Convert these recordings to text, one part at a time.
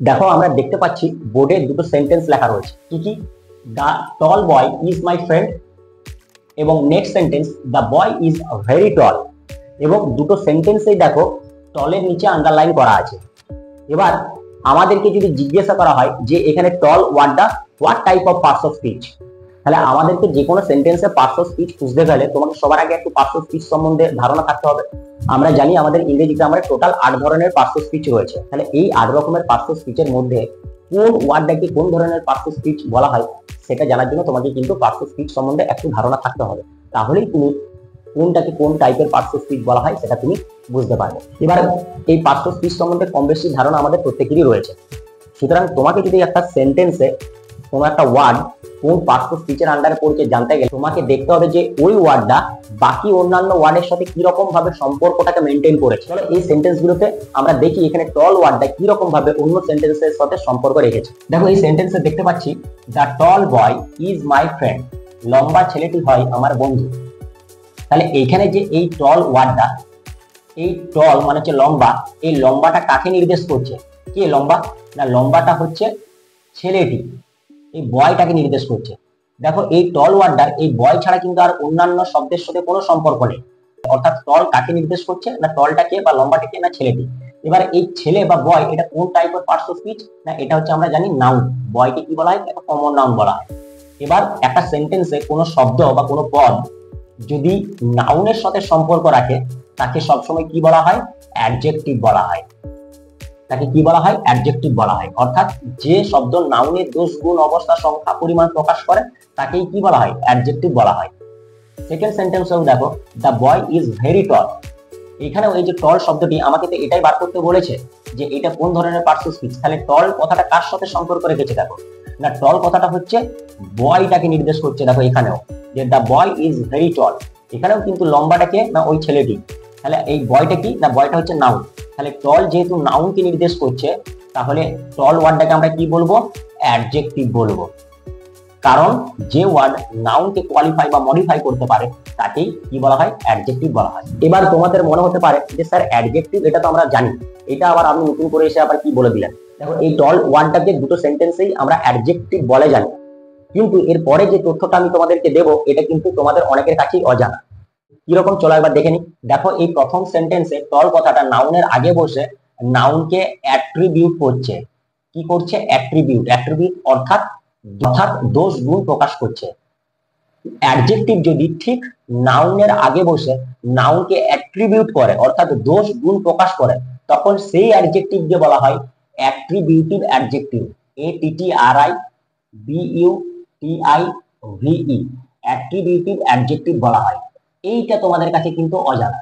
দেখো আমরা দেখতে পাচ্ছি বোর্ডে দুটো সেন্টেন্স লেখা রয়েছে। কি কি? The tall boy is my friend এবং next sentence the boy is very tall. এবং দুটো সেন্টেন্সেই দেখো টলের নিচে আন্ডারলাইন করা আছে। এবার আমাদেরকে যদি জিজ্ঞাসা করা হয় যে এখানে টল ওয়ার্ডটা what type of parts of speech, তাহলে আমাদেরকে যে কোনো সেন্টেন্সে পার্টস অফ স্পিচ খুঁজতে গেলে তোমাকে সবার আগে একটু পার্টস অফ স্পিচ সম্বন্ধে ধারণা থাকতে হবে। আমরা জানি আমাদের ইংরেজি গ্রামারে টোটাল 8 ধরনের পার্টস অফ স্পিচ রয়েছে। তাহলে এই 8 রকমের পার্টস অফ স্পিচের মধ্যে কোন ওয়ার্ডটাকে কোন ধরনের পার্টস অফ স্পিচ বলা হয় সেটা জানার জন্য তোমাকে কিন্তু পার্টস অফ স্পিচ সম্বন্ধে একটু ধারণা থাকতে হবে। তাহলেই তুমি কোনটাকে কোন টাইপের পার্টস অফ স্পিচ বলা হয় সেটা তুমি বুঝতে পারবে। এবার এই পার্টস অফ স্পিচ সম্বন্ধে কম বেশি ধারণা আমাদের প্রত্যেকেরই রয়েছে। সুতরাং তোমাকে যদি একটা সেন্টেন্সে কোনো একটা ওয়ার্ড কোন পার্টস অফ স্পিচের আন্ডারে পড়ছে জানতে গেলে তোমাকে দেখতে হবে যে ওই ওয়ার্ডটা বাকি অন্যান্য ওয়ার্ডের সাথে কি রকম ভাবে সম্পর্কটাকে মেনটেন করেছে। তাহলে এই সেন্টেন্সগুলোতে আমরা দেখি এখানে টল ওয়ার্ডটা কি রকম ভাবে অন্য সেন্টেন্সের সাথে সম্পর্ক রেখেছে। দেখো এই সেন্টেন্সে দেখতে পাচ্ছি the tall boy is my friend, লম্বা ছেলেটি হয় আমার বন্ধু। তাহলে এইখানে যে এই টল ওয়ার্ডটা, এই টল মানে হচ্ছে লম্বা, এই লম্বাটা কাকে নির্দেশ করছে? কে লম্বা? না, লম্বাটা হচ্ছে ছেলেটি, এই বয়টাকে নির্দেশ করছে। দেখো এই টল ওয়ার্ডটার এই বয় ছাড়া কিন্তু আর অন্যান্য শব্দের সাথে কোনো সম্পর্ক নেই। অর্থাৎ টল কাকে নির্দেশ করছে? না টলটাকে বা লম্বাটাকে, না ছেলেটি। এবার এই ছেলে বা বয় এটা কোন টাইপের পার্টস অফ স্পিচ? না এটা হচ্ছে আমরা জানি নাউন। বয়কে কি বলা হয়? একটা কমন নাউন বলা হয়। এবার একটা সেন্টেন্সে কোনো শব্দ বা কোনো পদ যদি নাউনের সাথে সম্পর্ক রাখে তাকে সবসময় কি বলা হয়? অ্যাডজেক্টিভ বলা হয়। তাকে কি বলা হয়? অ্যাডজেক্টিভ বলা হয়। অর্থাৎ যে শব্দ নাউনের দোষ গুণ অবস্থা সংখ্যা পরিমাণ প্রকাশ করে তাকেই কি বলা হয়? অ্যাডজেক্টিভ বলা হয়। সেকেন্ড সেন্টেন্সেও দেখো দ্য বয় ইজ ভেরি টল। এখানেও এই যে টল শব্দটি আমাকে তো এটাই বার করতে বলেছে যে এটা কোন ধরনের পার্টস অফ স্পিচ। তাহলে টল কথাটা কার সাথে সম্পর্ক রেখেছে? দেখো না, টল কথাটা হচ্ছে বয়টাকে নির্দেশ করছে। দেখো এখানেও যে দ্য বয় ইজ ভেরি টল, এখানেও কিন্তু লম্বাটাকে না ওই ছেলেটি। তাহলে এই বয়টা কি? না বয়টা হচ্ছে নাউন। তাহলে টল যেহেতু নাউনকে নির্দেশ করছে তাহলে টল ওয়ার্ডটাকে আমরা কি বলবো? অ্যাডজেক্টিভ বলবো। কারণ যে ওয়ার্ড নাউনকে কোয়ালিফাই বা মডিফাই করতে পারে তাকেই কি বলা হয়? অ্যাডজেক্টিভ বলা হয়। এবার তোমাদের মনে হতে পারে যে স্যার অ্যাডজেক্টিভ এটা তো আমরা জানি, এটা আবার আপনি নতুন করে এসে আবার কি বলে দিলেন। দেখো এই টল ওয়ার্ডটাকে দুটো সেন্টেন্সেই আমরা অ্যাডজেক্টিভ বলে জানি, কিন্তু এর পরে যে তথ্যটা আমি তোমাদেরকে দেব এটা কিন্তু তোমাদের অনেকের কাছেই অজানা। কিরকম চলো একবার দেখে নি। দেখো এই প্রথম সেন্টেন্সে টল কথাটা নাউনের আগে বসে নাউনকে অ্যাট্রিবিউট করছে। কি করছে? অ্যাট্রিবিউট। অ্যাট্রিবিউট অর্থাৎ দোষ গুণ প্রকাশ করছে। অ্যাডজেক্টিভ যদি ঠিক নাউনের আগে বসে নাউনকে অ্যাট্রিবিউট করে অর্থাৎ দোষ গুণ প্রকাশ করে তখন সেই অ্যাডজেক্টিভকে বলা হয় attributive adjective. ATTRIBUTIVE, attributive adjective বলা হয়। এইটা তোমাদের কাছে কিন্তু অজানা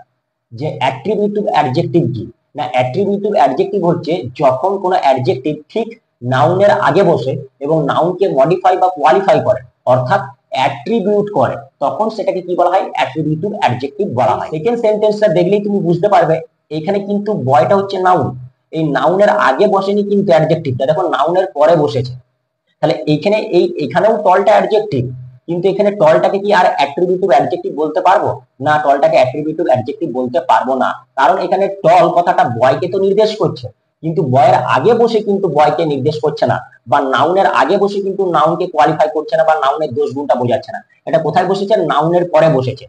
যে অ্যাট্রিবিউটিভ অ্যাডজেক্টিভ কি। না, অ্যাট্রিবিউটিভ অ্যাডজেক্টিভ হচ্ছে যখন কোনো অ্যাডজেক্টিভ ঠিক নাউনের আগে বসে এবং নাউনকে মডিফাই বা কোয়ালিফাই করে অর্থাৎ অ্যাট্রিবিউট করে তখন সেটাকে কি বলা হয়? অ্যাট্রিবিউটিভ অ্যাডজেক্টিভ বলা হয়। সেকেন্ড সেন্টেন্সটা দেখলেই তুমি বুঝতে পারবে এখানে কিন্তু বয়টা হচ্ছে নাউন, এই নাউনের আগে বসেনি কিন্তু অ্যাডজেক্টিভটা, দেখো নাউনের পরে বসেছে। তাহলে এখানেও টলটা অ্যাডজেক্টিভ, কিন্তু এখানে টলটাকে কি আর অ্যাট্রিবিউটিভ অ্যাডজেক্টিভ বলতে পারবো? না, টলটাকে অ্যাট্রিবিউটিভ অ্যাডজেক্টিভ বলতে পারবো না। কারণ এখানে টল কথাটা বয়কে তো নির্দেশ করছে, কিন্তু বয়ের আগে বসে কিন্তু বয়কে নির্দেশ করছে না, বা নাউনের আগে বসে কিন্তু নাউনকে কোয়ালিফাই করছে না বা নাউনের দোষ গুণটা বোঝাচ্ছে না। এটা কোথায় বসেছে? নাউনের পরে বসেছে।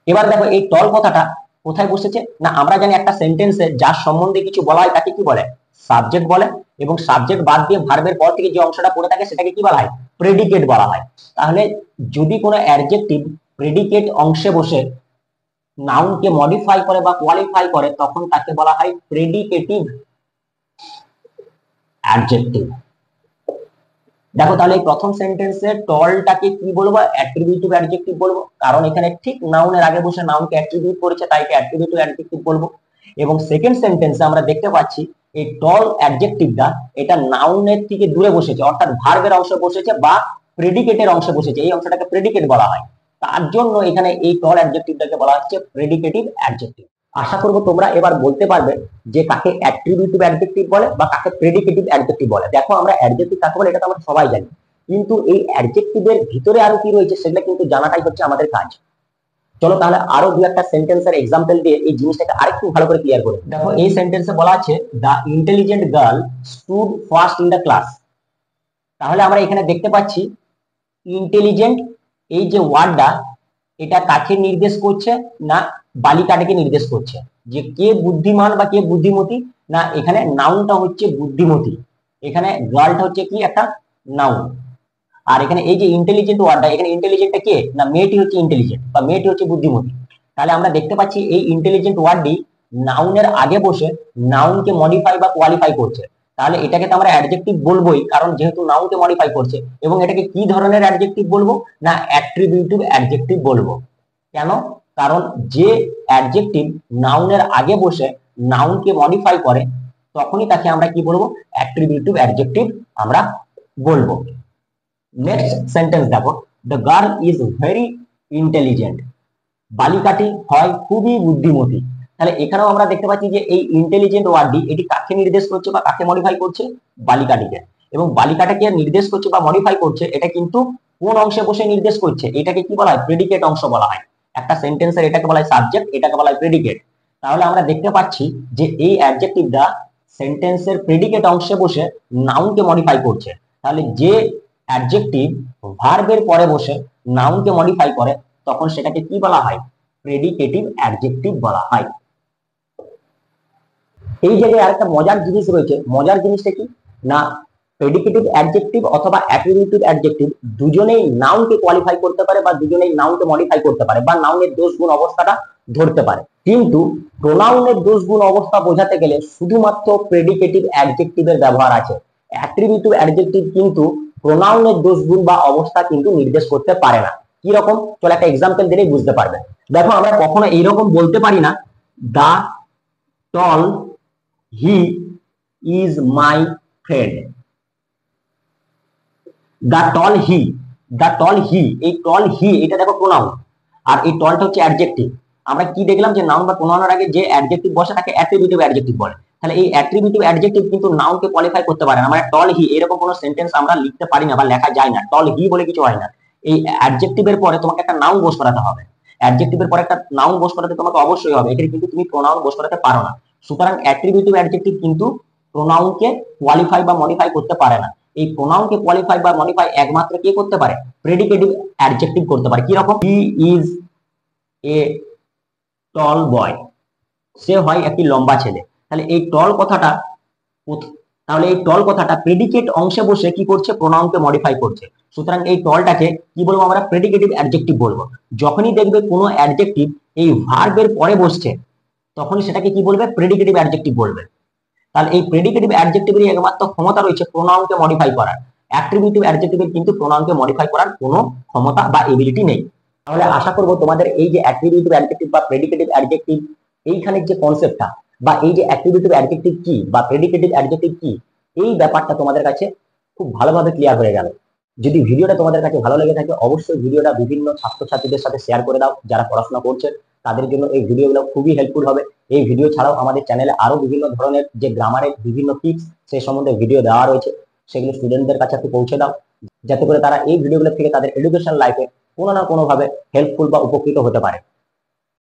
এবার দেখো এই টল কথাটা কোথায় বসেছে? না আমরা জানি একটা সেন্টেন্সে যার সম্বন্ধে কিছু বলা হয় তাকে কি বলে? সাবজেক্ট বলে। এবং সাবজেক্ট বাদ দিয়ে ভার্বের পর থেকে যে অংশটা পড়ে থাকে সেটাকে কি বলা হয়? প্রেডিকেট বলা হয়। তাহলে যদি কোনো অ্যাডজেক্টিভ প্রেডিকেট অংশে বসে নাউনকে মডিফাই করে বা কোয়ালিফাই করে তখন তাকে বলা হয় প্রেডিকেটিভ অ্যাডজেক্টিভ। দেখো তাহলে এই প্রথম সেন্টেন্সে টলটাকে কি বলবো? অ্যাট্রিবিউটিভ অ্যাডজেক্টিভ বলবো, কারণ এখানে ঠিক নাউনের আগে বসে নাউনকে অ্যাট্রিবিউট করেছে তাই অ্যাট্রিবিউটিভ অ্যাডজেক্টিভ বলবো। এবং সেকেন্ড সেন্টেন্সে আমরা দেখতে পাচ্ছি এই টল অ্যাডজেক্টিভটা এটা নাউনের থেকে দূরে বসেছে অর্থাৎ ভার্বের অংশে বসেছে বা প্রেডিকেটের অংশে বসেছে, এই অংশটাকে প্রেডিকেট বলা হয়। তার জন্য এখানে এই টল অ্যাডজেক্টিভটাকে বলা হচ্ছে প্রেডিকেটিভ অ্যাডজেক্টিভ। আশা করবো তোমরা এবার বলতে পারবে যে কাকে অ্যাট্রিবিউটিভ অ্যাডজেক্টিভ বলে বা কাকে প্রেডিকেটিভ অ্যাডজেক্টিভ বলে। দেখো আমরা অ্যাডজেক্টিভ কাকে বলে এটা তো আমরা সবাই জানি, কিন্তু এই অ্যাডজেক্টিভের ভিতরে আরো কি রয়েছে সেটা কিন্তু জানাটাই হচ্ছে আমাদের কাজ। চলো তাহলে আরো দু একটা সেন্টেন্সের এক্সাম্পল দিয়ে এই জিনিসটাকে আরেকটু ভালো করে ক্লিয়ার করে দেখো। এই সেন্টেন্সে বলা আছে the intelligent girl stood first in the class. তাহলে আমরা এখানে দেখতে পাচ্ছি ইন্টেলিজেন্ট এই যে ওয়ার্ডটা, এটা কাকে নির্দেশ করছে না বালিকাটাকে নির্দেশ করছে, যে কে বুদ্ধিমান বা কে বুদ্ধিমতী। না এখানে নাউনটা হচ্ছে বুদ্ধিমতী, এখানে গার্লটা হচ্ছে কি একটা নাউন। আর এখানে এই যে ইন্টেলিজেন্ট ওয়ার্ডটা, এখানে ইন্টেলিজেন্টটা কে না মেয়েটি হচ্ছে ইন্টেলিজেন্ট বা মেয়েটি হচ্ছে বুদ্ধিমতী। তাহলে আমরা দেখতে পাচ্ছি এই ইন্টেলিজেন্ট ওয়ার্ডটি নাউনের আগে বসে নাউনকে মডিফাই বা কোয়ালিফাই করছে। তাহলে এটাকে তো আমরা অ্যাডজেক্টিভ বলবোই, কারণ যেহেতু নাউনকে মডিফাই করছে। এবং এটাকে কি ধরনের অ্যাডজেক্টিভ বলবো না অ্যাট্রিবিউটিভ অ্যাডজেক্টিভ বলবো। কেন? কারণ যে অ্যাডজেক্টিভ নাউনের আগে বসে নাউনকে মডিফাই করে তখনই তাকে আমরা কি বলবো অ্যাট্রিবিউটিভ অ্যাডজেক্টিভ আমরা বলবো। নেক্সট সেন্টেন্স দেখো, the girl is very intelligent. বালিকাটি হয় খুবই বুদ্ধিমতী। তাহলে এখানেও আমরা দেখতে পাচ্ছি যে এই ইন্টেলিজেন্ট ওয়ার্ডটি এটি কাকে নির্দেশ করছে বা কাকে মডিফাই করছে, বালিকাটিকে। এবং বালিকাটাকে নির্দেশ করছে বা মডিফাই করছে, এটা কিন্তু কোন অংশে বসে নির্দেশ করছে, এটাকে কি বলা হয় প্রেডিকেট অংশ বলা হয়। একটা সেন্টেন্সের এটাকে বলা হয় সাবজেক্ট, এটাকে বলা হয় প্রেডিকেট। তাহলে আমরা দেখতে পাচ্ছি যে এই অ্যাডজেক্টিভটা সেন্টেন্সের প্রেডিকেট অংশে বসে নাউনকে মডিফাই করছে। তাহলে যে অ্যাডজেক্টিভ ভার্বের পরে বসে নাউনকে মডিফাই করে তখন সেটাকে কি বলা হয় প্রেডিকেটিভ অ্যাডজেক্টিভ বলা হয়। এই জায়গায় আরেকটা মজার জিনিস রয়েছে। মজার জিনিসটা কি না প্রেডিকেটিভ অ্যাডজেক্টিভ অথবা অ্যাট্রিবিউটিভ অ্যাডজেক্টিভ দুজনেই নাউনকে কোয়ালিফাই করতে পারে বা দুজনেই নাউনকে মডিফাই করতে পারে বা নাউনের দোষ গুণ অবস্থাটা ধরতে পারে। কিন্তু প্রোনাউনের দোষ গুণ অবস্থা বোঝাতে গেলে শুধুমাত্র প্রেডিকেটিভ অ্যাডজেক্টিভের ব্যবহার আছে। অ্যাট্রিবিউটিভ অ্যাডজেক্টিভ কিন্তু প্রোনাউনের দোষ গুণ বা অবস্থা কিন্তু নির্দেশ করতে পারে না। কি রকম? চলো একটা এক্সাম্পল দিলেই বুঝতে পারবে। দেখো আমরা কখনো এইরকম বলতে পারি না দা টল হি ইজ মাই ফ্রেন্ড। দা টল হি, দা টল হি, এই টল হি এটা দেখো প্রোনাউন, আর এই টলটা হচ্ছে অ্যাডজেক্টিভ। আমরা কি দেখলাম যে নাউন বা প্রোনাউনের আগে যে অ্যাডজেক্টিভ বসে তাকে অ্যাট্রিবিউটিভ অ্যাডজেক্টিভ বলে। তাহলে এই অ্যাট্রিবিউটিভ অ্যাডজেক্টিভ কিন্তু নাউনকে কোয়ালিফাই করতে পারে না। মানে টল হি এরকম কোনো সেন্টেন্স আমরা লিখতে পারি না বা লেখা যায় না, টল হি বলে কিছু হয় না। এই অ্যাডজেক্টিভের পরে তোমাকে একটা নাউন বস করাতে হবে, অ্যাডজেক্টিভের পরে একটা নাউন বস করাতে তোমাকে অবশ্যই হবে। এখানে কিন্তু তুমি প্রোনাউন বস করাতে পারো না। সুতরাং অ্যাট্রিবিউটিভ অ্যাডজেক্টিভ কিন্তু প্রোনাউনকে কোয়ালিফাই বা মডিফাই করতে পারে না। এই প্রোনাউনকে কোয়ালিফাই বা মডিফাই একমাত্র কে করতে পারে প্রেডিকেটিভ অ্যাডজেক্টিভ করতে পারে। কি রকম? হি ইজ এ টল বয়, সে হয় একটি লম্বা ছেলে। তাহলে এই টল কথাটা, তাহলে এই টল কথাটা প্রেডিকেট অংশে বসে কি করছে প্রোনাউনকে মডিফাই করছে। সুতরাং এই টলটাকে কি বলবো আমরা প্রেডিকেটিভ অ্যাডজেক্টিভ বলবো। যখনই দেখবে কোনো অ্যাডজেক্টিভ এই ভার্বের পরে বসছে তখনই সেটাকে কি বলবে প্রেডিকেটিভ অ্যাডজেক্টিভ বলবে। তাহলে এই প্রেডিকেটিভ অ্যাডজেক্টিভের একমাত্র ক্ষমতা রয়েছে প্রোনাউনকে মডিফাই করার। অ্যাট্রিবিউটিভ অ্যাডজেক্টিভের কিন্তু প্রোনাউনকে মডিফাই করার কোনো ক্ষমতা বা এবিলিটি নেই। তাহলে আশা করব তোমাদের এই যে অ্যাট্রিবিউটিভ অ্যাডজেক্টিভ বা প্রেডিকেটিভ অ্যাডজেক্টিভ এইখানে যে কনসেপ্টটা বা এই যে অ্যাট্রিবিউটিভ অ্যাডজেক্টিভ কি বা প্রেডিকেটিভ অ্যাডজেক্টিভ কি এই ব্যাপারটা তোমাদের কাছে খুব ভালোভাবে ক্লিয়ার হয়ে গেল। যদি ভিডিওটা তোমাদের কাছে ভালো লেগে থাকে অবশ্যই ভিডিওটা বিভিন্ন ছাত্রছাত্রীদের সাথে শেয়ার করে দাও যারা পড়াশোনা করছে, তাদের জন্য এই ভিডিওগুলো খুবই হেল্পফুল হবে। এই ভিডিও ছাড়াও আমাদের চ্যানেলে আরো বিভিন্ন ধরনের যে গ্রামারের বিভিন্ন টিপস সেই সম্বন্ধে ভিডিও দেওয়া রয়েছে, সেগুলো স্টুডেন্টদের কাছে একটু পৌঁছে দাও যাতে করে তারা এই ভিডিওগুলো থেকে তাদের এডুকেশন লাইফে কোনো না কোনো ভাবে হেল্পফুল বা উপকৃত হতে পারে।